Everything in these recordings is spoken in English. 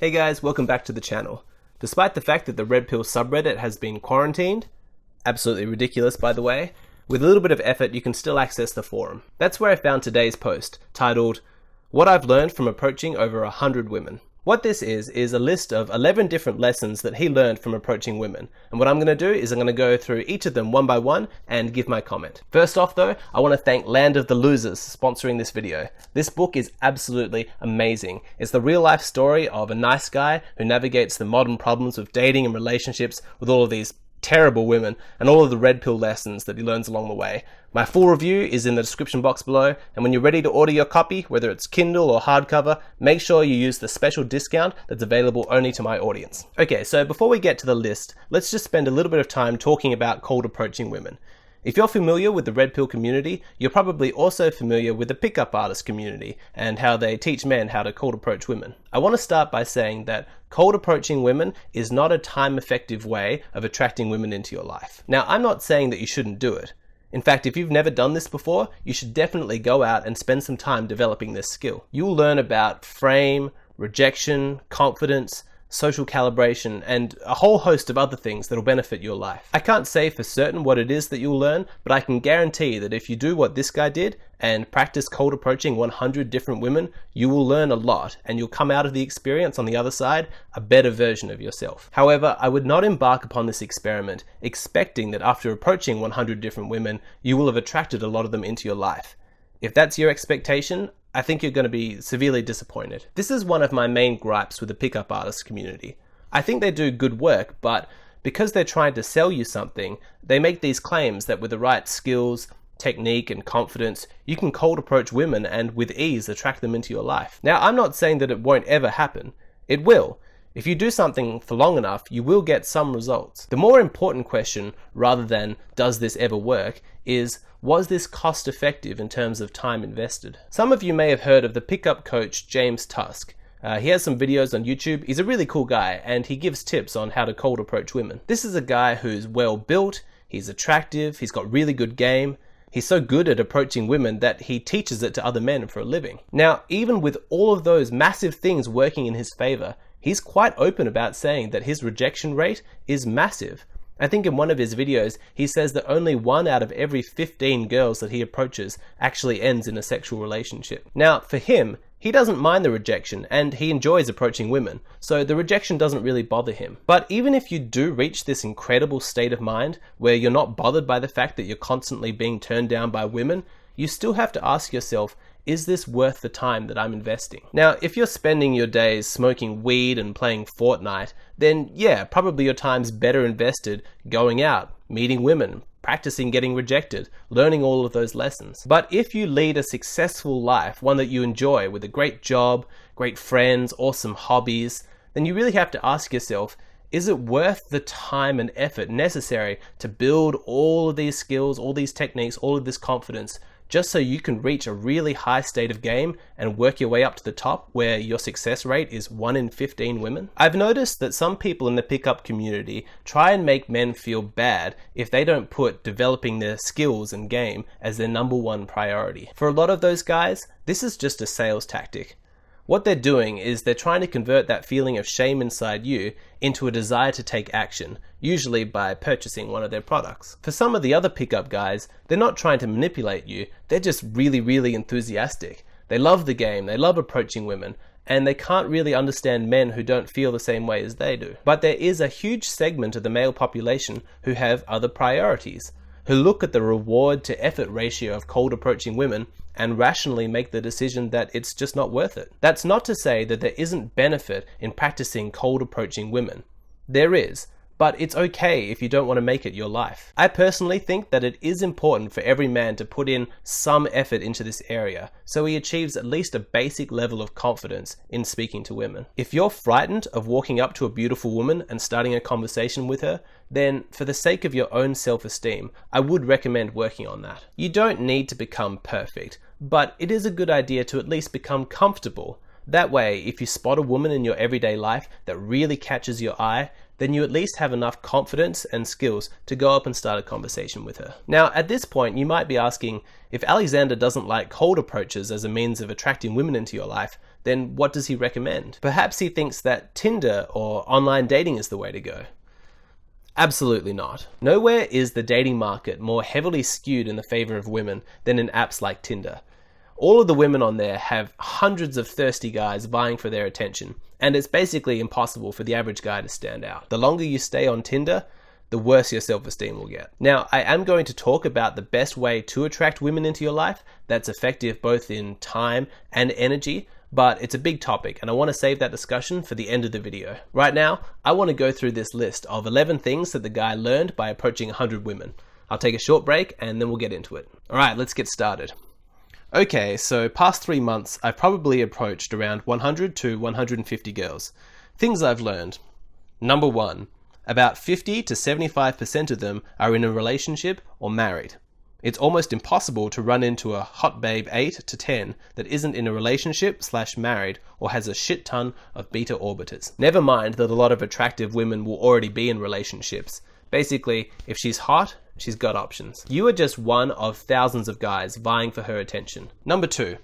Hey guys, welcome back to the channel. Despite the fact that the Red Pill subreddit has been quarantined, absolutely ridiculous by the way, with a little bit of effort you can still access the forum. That's where I found today's post, titled, What I've Learned from Approaching Over 100 Women. What this is a list of 11 different lessons that he learned from approaching women. And what I'm going to do is I'm going to go through each of them one by one and give my comment. First off though, I want to thank Land of the Losers sponsoring this video. This book is absolutely amazing. It's the real life story of a nice guy who navigates the modern problems of dating and relationships with all of these terrible women and all of the red pill lessons that he learns along the way. My full review is in the description box below, and when you're ready to order your copy, whether it's Kindle or hardcover, make sure you use the special discount that's available only to my audience. Okay, so before we get to the list, let's just spend a little bit of time talking about cold approaching women. If you're familiar with the Red Pill community, you're probably also familiar with the pickup artist community and how they teach men how to cold approach women. I want to start by saying that cold approaching women is not a time-effective way of attracting women into your life. Now, I'm not saying that you shouldn't do it. In fact, if you've never done this before, you should definitely go out and spend some time developing this skill. You'll learn about frame, rejection, confidence, social calibration, and a whole host of other things that will benefit your life. I can't say for certain what it is that you'll learn, but I can guarantee that if you do what this guy did and practice cold approaching 100 different women, you will learn a lot and you'll come out of the experience on the other side a better version of yourself. However, I would not embark upon this experiment expecting that after approaching 100 different women, you will have attracted a lot of them into your life. If that's your expectation, I think you're going to be severely disappointed. This is one of my main gripes with the pickup artist community. I think they do good work, but because they're trying to sell you something, they make these claims that with the right skills, technique, and confidence, you can cold approach women and with ease attract them into your life. Now, I'm not saying that it won't ever happen. It will. If you do something for long enough, you will get some results. The more important question, rather than does this ever work, is was this cost effective in terms of time invested? Some of you may have heard of the pickup coach James Tusk. He has some videos on YouTube. He's a really cool guy and he gives tips on how to cold approach women. This is a guy who's well built, he's attractive, he's got really good game. He's so good at approaching women that he teaches it to other men for a living. Now, even with all of those massive things working in his favor, he's quite open about saying that his rejection rate is massive. I think in one of his videos, he says that only 1 out of every 15 girls that he approaches actually ends in a sexual relationship. Now, for him, he doesn't mind the rejection and he enjoys approaching women, so the rejection doesn't really bother him. But even if you do reach this incredible state of mind where you're not bothered by the fact that you're constantly being turned down by women, you still have to ask yourself, is this worth the time that I'm investing? Now, if you're spending your days smoking weed and playing Fortnite, then yeah, probably your time's better invested going out, meeting women, practicing getting rejected, learning all of those lessons. But if you lead a successful life, one that you enjoy with a great job, great friends, awesome hobbies, then you really have to ask yourself, is it worth the time and effort necessary to build all of these skills, all these techniques, all of this confidence, just so you can reach a really high state of game and work your way up to the top where your success rate is 1 in 15 women? I've noticed that some people in the pickup community try and make men feel bad if they don't put developing their skills and game as their #1 priority. For a lot of those guys, this is just a sales tactic. What they're doing is they're trying to convert that feeling of shame inside you into a desire to take action, usually by purchasing one of their products. For some of the other pickup guys, they're not trying to manipulate you, they're just really enthusiastic. They love the game, they love approaching women, and they can't really understand men who don't feel the same way as they do. But there is a huge segment of the male population who have other priorities, who look at the reward to effort ratio of cold approaching women and rationally make the decision that it's just not worth it. That's not to say that there isn't benefit in practicing cold approaching women. There is, but it's okay if you don't want to make it your life. I personally think that it is important for every man to put in some effort into this area, so he achieves at least a basic level of confidence in speaking to women. If you're frightened of walking up to a beautiful woman and starting a conversation with her, then for the sake of your own self-esteem, I would recommend working on that. You don't need to become perfect, but it is a good idea to at least become comfortable. That way, if you spot a woman in your everyday life that really catches your eye, then you at least have enough confidence and skills to go up and start a conversation with her. Now, at this point, you might be asking, if Alexander doesn't like cold approaches as a means of attracting women into your life, then what does he recommend? Perhaps he thinks that Tinder or online dating is the way to go. Absolutely not. Nowhere is the dating market more heavily skewed in the favor of women than in apps like Tinder. All of the women on there have hundreds of thirsty guys vying for their attention, and it's basically impossible for the average guy to stand out. The longer you stay on Tinder, the worse your self-esteem will get. Now, I am going to talk about the best way to attract women into your life that's effective both in time and energy, but it's a big topic and I want to save that discussion for the end of the video. Right now, I want to go through this list of 11 things that the guy learned by approaching 100 women. I'll take a short break and then we'll get into it. All right, let's get started. Okay, so past 3 months, I've probably approached around 100 to 150 girls. Things I've learned. Number 1, about 50 to 75% of them are in a relationship or married. It's almost impossible to run into a hot babe 8 to 10 that isn't in a relationship/married or has a shit ton of beta orbiters. Never mind that a lot of attractive women will already be in relationships. Basically, if she's hot, she's got options. You are just one of thousands of guys vying for her attention. Number 2,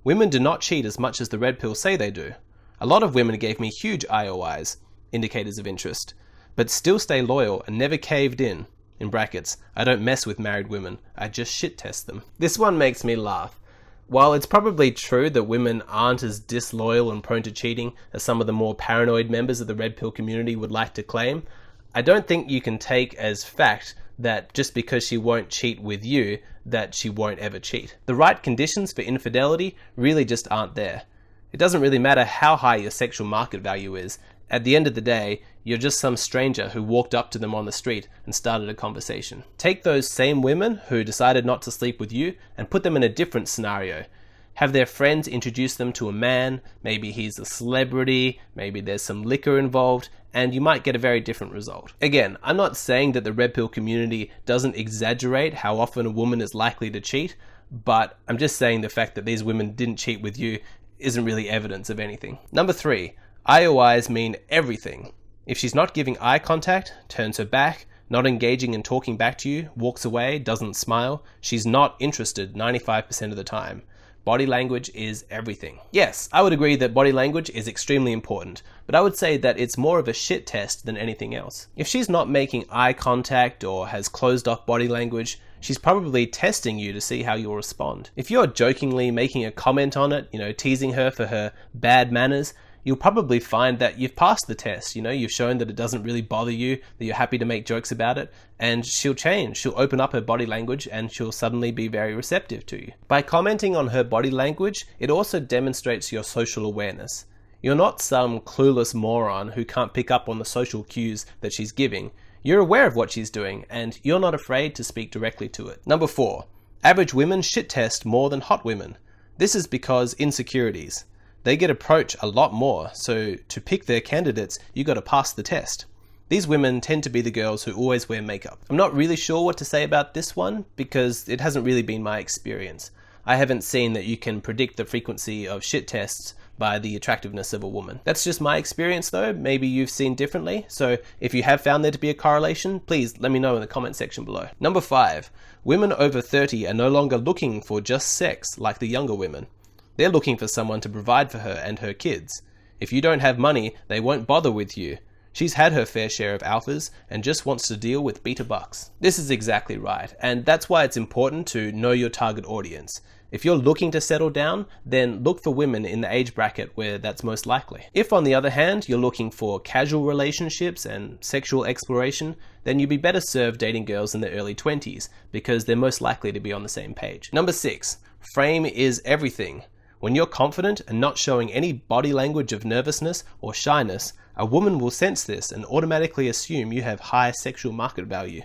women do not cheat as much as the red pills say they do. A lot of women gave me huge IOIs, indicators of interest, but still stay loyal and never caved in brackets, I don't mess with married women, I just shit test them. This one makes me laugh. While it's probably true that women aren't as disloyal and prone to cheating as some of the more paranoid members of the red pill community would like to claim, I don't think you can take as fact that just because she won't cheat with you, that she won't ever cheat. The right conditions for infidelity really just aren't there. It doesn't really matter how high your sexual market value is. At the end of the day, you're just some stranger who walked up to them on the street and started a conversation. Take those same women who decided not to sleep with you and put them in a different scenario. Have their friends introduce them to a man, maybe he's a celebrity, maybe there's some liquor involved, and you might get a very different result. Again, I'm not saying that the red pill community doesn't exaggerate how often a woman is likely to cheat, but I'm just saying the fact that these women didn't cheat with you isn't really evidence of anything. Number 3, IOIs mean everything. If she's not giving eye contact, turns her back, not engaging and talking back to you, walks away, doesn't smile, she's not interested 95% of the time. Body language is everything. Yes, I would agree that body language is extremely important, but I would say that it's more of a shit test than anything else. If she's not making eye contact or has closed off body language, she's probably testing you to see how you'll respond. If you're jokingly making a comment on it, teasing her for her bad manners, you'll probably find that you've passed the test. You've shown that it doesn't really bother you, that you're happy to make jokes about it, and she'll change. She'll open up her body language and she'll suddenly be very receptive to you. By commenting on her body language, it also demonstrates your social awareness. You're not some clueless moron who can't pick up on the social cues that she's giving. You're aware of what she's doing, and you're not afraid to speak directly to it. Number 4, average women shit test more than hot women. This is because insecurities. They get approached a lot more, so to pick their candidates, you got to pass the test. These women tend to be the girls who always wear makeup. I'm not really sure what to say about this one because it hasn't really been my experience. I haven't seen that you can predict the frequency of shit tests by the attractiveness of a woman. That's just my experience though. Maybe you've seen differently. So if you have found there to be a correlation, please let me know in the comment section below. Number 5, women over 30 are no longer looking for just sex like the younger women. They're looking for someone to provide for her and her kids. If you don't have money, they won't bother with you. She's had her fair share of alphas and just wants to deal with beta bucks. This is exactly right, and that's why it's important to know your target audience. If you're looking to settle down, then look for women in the age bracket where that's most likely. If on the other hand, you're looking for casual relationships and sexual exploration, then you'd be better served dating girls in the early 20s because they're most likely to be on the same page. Number 6, frame is everything. When you're confident and not showing any body language of nervousness or shyness, a woman will sense this and automatically assume you have high sexual market value.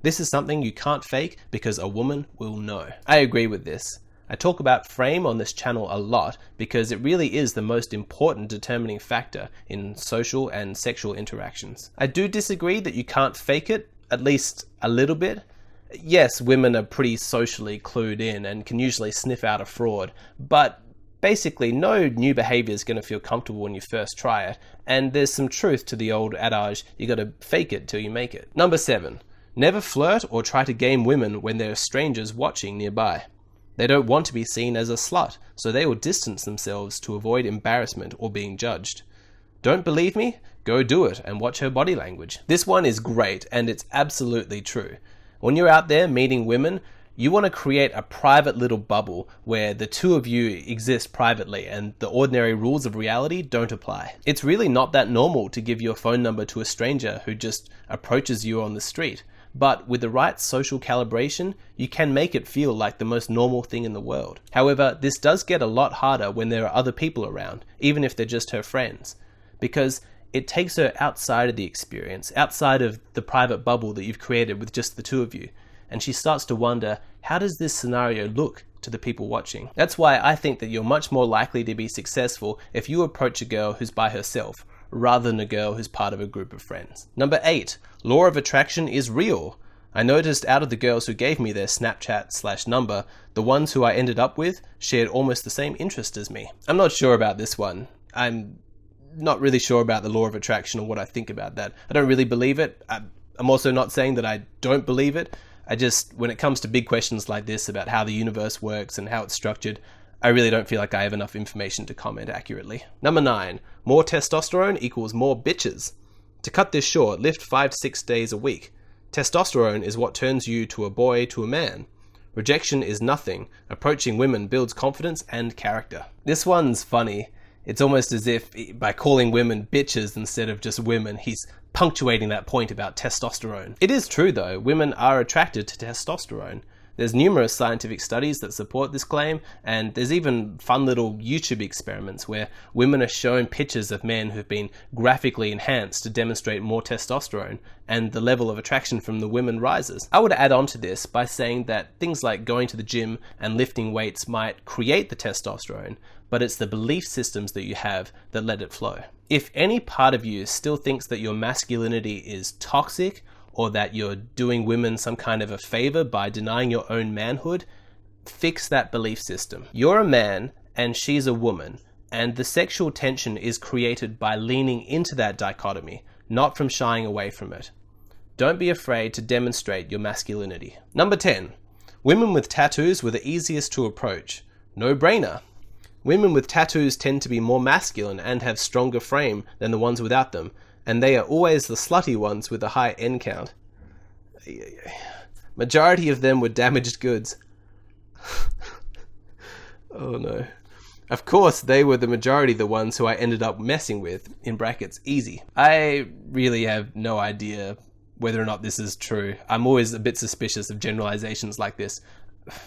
This is something you can't fake because a woman will know. I agree with this. I talk about frame on this channel a lot because it really is the most important determining factor in social and sexual interactions. I do disagree that you can't fake it, at least a little bit. Yes, women are pretty socially clued in and can usually sniff out a fraud, but basically, no new behavior is going to feel comfortable when you first try it, and there's some truth to the old adage, you got to fake it till you make it. Number 7, never flirt or try to game women when there are strangers watching nearby. They don't want to be seen as a slut, so they will distance themselves to avoid embarrassment or being judged. Don't believe me? Go do it and watch her body language. This one is great, and it's absolutely true. When you're out there meeting women, you want to create a private little bubble where the two of you exist privately and the ordinary rules of reality don't apply. It's really not that normal to give your phone number to a stranger who just approaches you on the street. But with the right social calibration, you can make it feel like the most normal thing in the world. However, this does get a lot harder when there are other people around, even if they're just her friends, because it takes her outside of the experience, outside of the private bubble that you've created with just the two of you, and she starts to wonder, how does this scenario look to the people watching? That's why I think that you're much more likely to be successful if you approach a girl who's by herself, rather than a girl who's part of a group of friends. Number 8, law of attraction is real. I noticed out of the girls who gave me their Snapchat/number, the ones who I ended up with shared almost the same interest as me. I'm not sure about this one. I'm not really sure about the law of attraction or what I think about that. I don't really believe it. I'm also not saying that I don't believe it. When it comes to big questions like this about how the universe works and how it's structured, I really don't feel like I have enough information to comment accurately. Number 9, more testosterone equals more bitches. To cut this short, lift 5-6 days a week. Testosterone is what turns you to a boy to a man. Rejection is nothing. Approaching women builds confidence and character. This one's funny. It's almost as if by calling women bitches instead of just women, he's punctuating that point about testosterone. It is true though, women are attracted to testosterone. There's numerous scientific studies that support this claim, and there's even fun little YouTube experiments where women are shown pictures of men who've been graphically enhanced to demonstrate more testosterone, and the level of attraction from the women rises. I would add on to this by saying that things like going to the gym and lifting weights might create the testosterone, but it's the belief systems that you have that let it flow. If any part of you still thinks that your masculinity is toxic, or that you're doing women some kind of a favor by denying your own manhood, fix that belief system. You're a man and she's a woman, and the sexual tension is created by leaning into that dichotomy, not from shying away from it. Don't be afraid to demonstrate your masculinity. Number 10, women with tattoos were the easiest to approach. No brainer. Women with tattoos tend to be more masculine and have stronger frame than the ones without them, and they are always the slutty ones with a high N count. Majority of them were damaged goods. Oh no. Of course, they were the majority the ones who I ended up messing with, in brackets, easy. I really have no idea whether or not this is true. I'm always a bit suspicious of generalizations like this.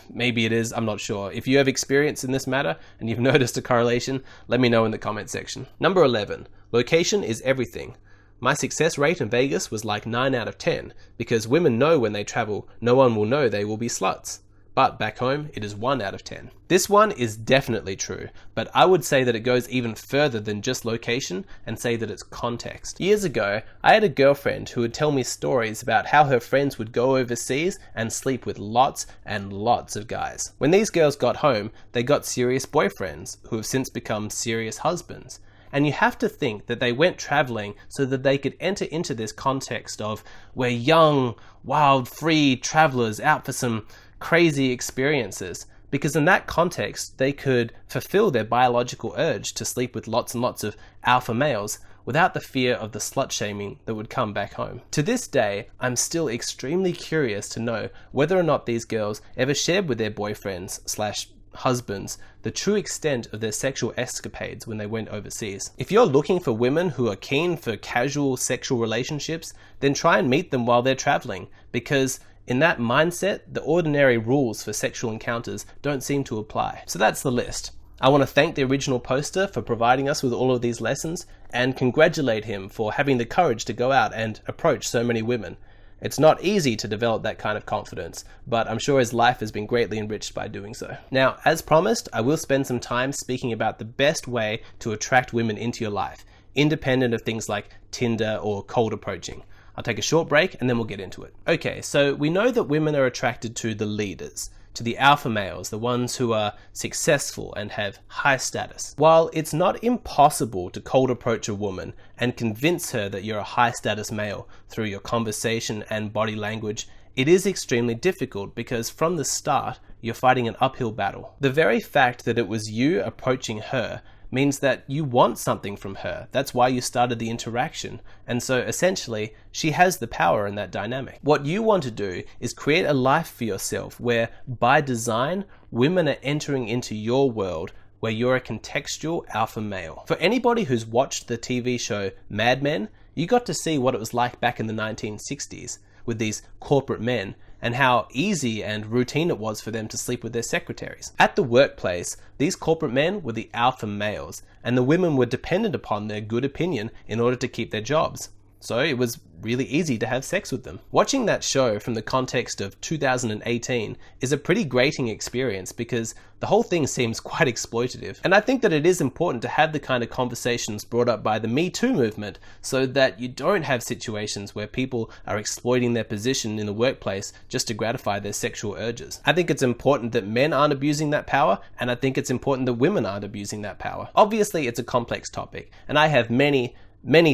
Maybe it is, I'm not sure. If you have experience in this matter and you've noticed a correlation, let me know in the comment section. Number 11, location is everything. My success rate in Vegas was like 9 out of 10, because women know when they travel, no one will know they will be sluts. But back home, it is 1 out of 10. This one is definitely true, but I would say that it goes even further than just location and say that it's context. Years ago, I had a girlfriend who would tell me stories about how her friends would go overseas and sleep with lots and lots of guys. When these girls got home, they got serious boyfriends who have since become serious husbands. And you have to think that they went traveling so that they could enter into this context of we're young, wild, free travelers out for some crazy experiences. Because in that context, they could fulfill their biological urge to sleep with lots and lots of alpha males without the fear of the slut shaming that would come back home. To this day, I'm still extremely curious to know whether or not these girls ever shared with their boyfriends/husbands the true extent of their sexual escapades when they went overseas. If you're looking for women who are keen for casual sexual relationships, then try and meet them while they're traveling, because in that mindset, the ordinary rules for sexual encounters don't seem to apply. So that's the list. I want to thank the original poster for providing us with all of these lessons and congratulate him for having the courage to go out and approach so many women. It's not easy to develop that kind of confidence, but I'm sure his life has been greatly enriched by doing so. Now, as promised, I will spend some time speaking about the best way to attract women into your life, independent of things like Tinder or cold approaching. I'll take a short break and then we'll get into it. Okay, so we know that women are attracted to the leaders, to the alpha males, the ones who are successful and have high status. While it's not impossible to cold approach a woman and convince her that you're a high status male through your conversation and body language, It is extremely difficult because from the start, you're fighting an uphill battle. The very fact that it was you approaching her means that you want something from her. That's why you started the interaction. And so essentially, she has the power in that dynamic. What you want to do is create a life for yourself where, by design, women are entering into your world where you're a contextual alpha male. For anybody who's watched the TV show Mad Men, you got to see what it was like back in the 1960s with these corporate men and how easy and routine it was for them to sleep with their secretaries. At the workplace, these corporate men were the alpha males, and the women were dependent upon their good opinion in order to keep their jobs. So it was really easy to have sex with them. Watching that show from the context of 2018 is a pretty grating experience because the whole thing seems quite exploitative. And I think that it is important to have the kind of conversations brought up by the Me Too movement so that you don't have situations where people are exploiting their position in the workplace just to gratify their sexual urges. I think it's important that men aren't abusing that power, and I think it's important that women aren't abusing that power. Obviously, it's a complex topic, and I have many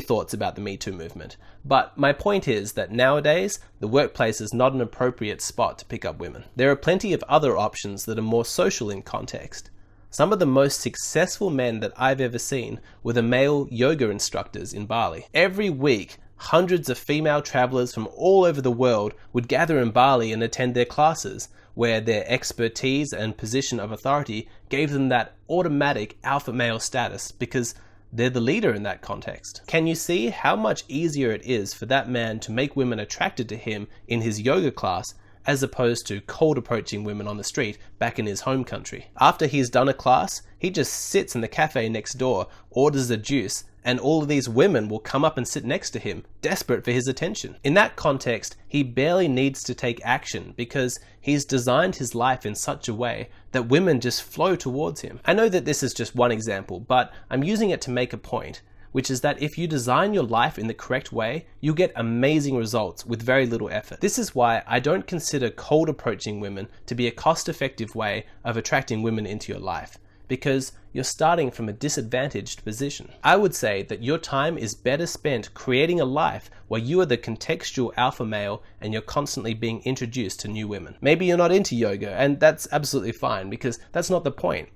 thoughts about the Me Too movement, but my point is that nowadays, the workplace is not an appropriate spot to pick up women. There are plenty of other options that are more social in context. Some of the most successful men that I've ever seen were the male yoga instructors in Bali. Every week, hundreds of female travelers from all over the world would gather in Bali and attend their classes, where their expertise and position of authority gave them that automatic alpha male status because they're the leader in that context. Can you see how much easier it is for that man to make women attracted to him in his yoga class as opposed to cold approaching women on the street back in his home country? After he's done a class, he just sits in the cafe next door, orders a juice, and all of these women will come up and sit next to him, desperate for his attention. In that context, he barely needs to take action because he's designed his life in such a way that women just flow towards him. I know that this is just one example, but I'm using it to make a point, which is that if you design your life in the correct way, you'll get amazing results with very little effort. This is why I don't consider cold approaching women to be a cost-effective way of attracting women into your life, because you're starting from a disadvantaged position. I would say that your time is better spent creating a life where you are the contextual alpha male and you're constantly being introduced to new women. Maybe you're not into yoga, and that's absolutely fine because that's not the point.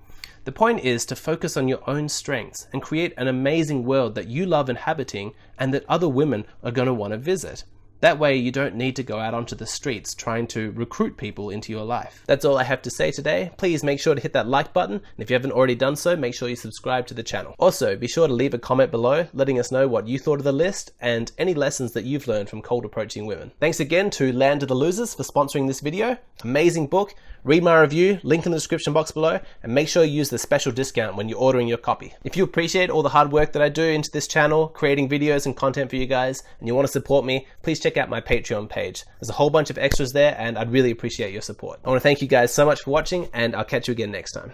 The point is to focus on your own strengths and create an amazing world that you love inhabiting and that other women are going to want to visit. That way you don't need to go out onto the streets trying to recruit people into your life. That's all I have to say today. Please make sure to hit that like button, and if you haven't already done so, make sure you subscribe to the channel. Also, be sure to leave a comment below letting us know what you thought of the list and any lessons that you've learned from cold approaching women. Thanks again to Land of the Losers for sponsoring this video. Amazing book. Read my review, link in the description box below, and make sure you use the special discount when you're ordering your copy. If you appreciate all the hard work that I do into this channel, creating videos and content for you guys, and you want to support me, please check out my Patreon page. There's a whole bunch of extras there, and I'd really appreciate your support. I want to thank you guys so much for watching, and I'll catch you again next time.